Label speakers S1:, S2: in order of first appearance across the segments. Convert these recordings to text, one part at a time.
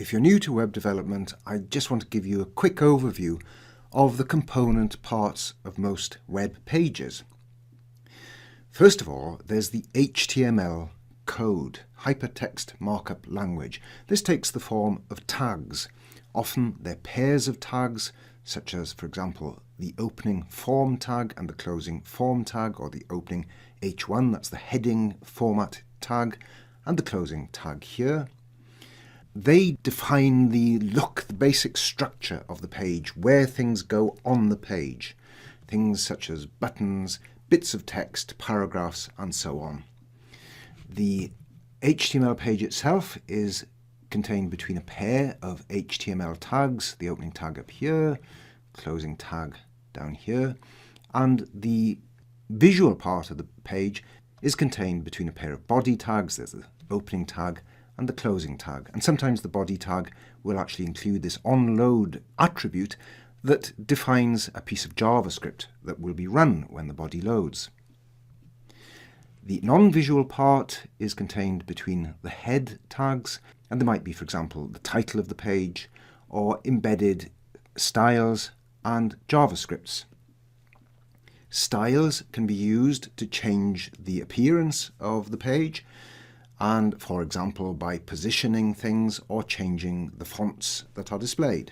S1: If you're new to web development, I just want to give you a quick overview of the component parts of most web pages. First of all, there's the HTML code, hypertext markup language. This takes the form of tags. Often they're pairs of tags, such as, for example, the opening form tag and the closing form tag, or the opening H1, that's the heading format tag, and the closing tag here. They define the look, the basic structure of the page, where things go on the page. Things such as buttons, bits of text, paragraphs, and so on. The HTML page itself is contained between a pair of HTML tags, the opening tag up here, closing tag down here, and the visual part of the page is contained between a pair of body tags. There's the opening tag and the closing tag. And sometimes the body tag will actually include this onload attribute that defines a piece of JavaScript that will be run when the body loads. The non-visual part is contained between the head tags, and there might be, for example, the title of the page, or embedded styles and JavaScripts. Styles can be used to change the appearance of the page, and for example by positioning things or changing the fonts that are displayed.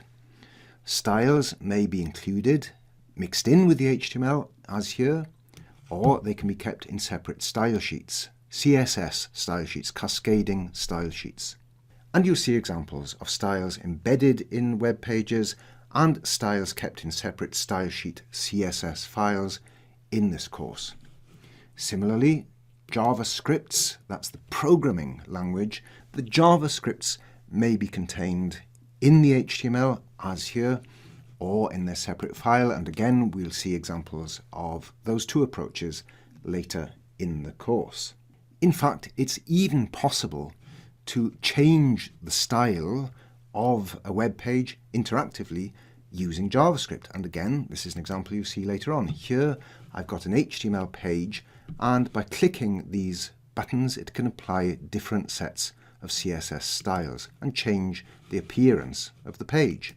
S1: Styles may be included, mixed in with the HTML as here, or they can be kept in separate style sheets, CSS style sheets, cascading style sheets. And you'll see examples of styles embedded in web pages and styles kept in separate style sheet CSS files in this course. Similarly, JavaScripts, that's the programming language, the JavaScripts may be contained in the HTML as here, or in their separate file, and again we'll see examples of those two approaches later in the course. In fact, it's even possible to change the style of a web page interactively using JavaScript, and again this is an example you see later on. Here I've got an HTML page, and by clicking these buttons it can apply different sets of CSS styles and change the appearance of the page.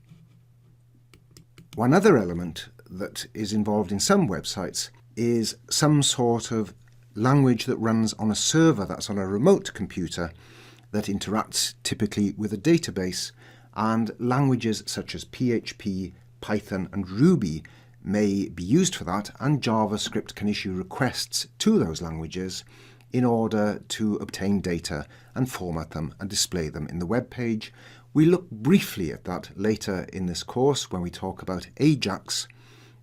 S1: One other element that is involved in some websites is some sort of language that runs on a server, that's on a remote computer, that interacts typically with a database, and languages such as PHP, Python and Ruby may be used for that, and JavaScript can issue requests to those languages in order to obtain data and format them and display them in the web page. We look briefly at that later in this course when we talk about Ajax,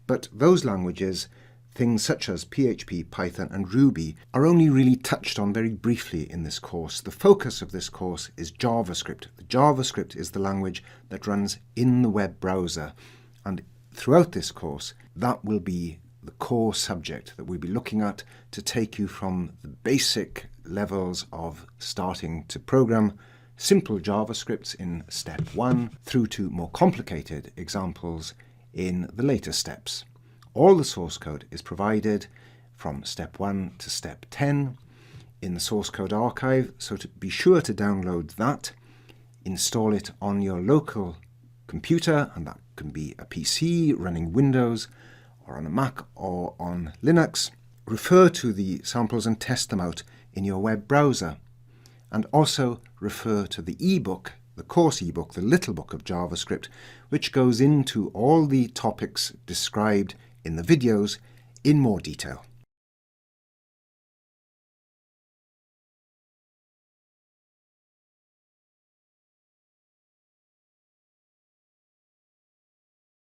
S1: but those languages, things such as PHP, Python and Ruby, are only really touched on very briefly in this course. The focus of this course is JavaScript. The JavaScript is the language that runs in the web browser, and throughout this course that will be the core subject that we'll be looking at to take you from the basic levels of starting to program simple JavaScripts in step 1 through to more complicated examples in the later steps. All the source code is provided from step 1 to step 10 in the source code archive, so to be sure to download that, install it on your local computer, and that can be a PC running Windows or on a Mac or on Linux. Refer to the samples and test them out in your web browser, and also refer to the ebook, the course ebook, the little book of JavaScript, which goes into all the topics described in the videos in more detail.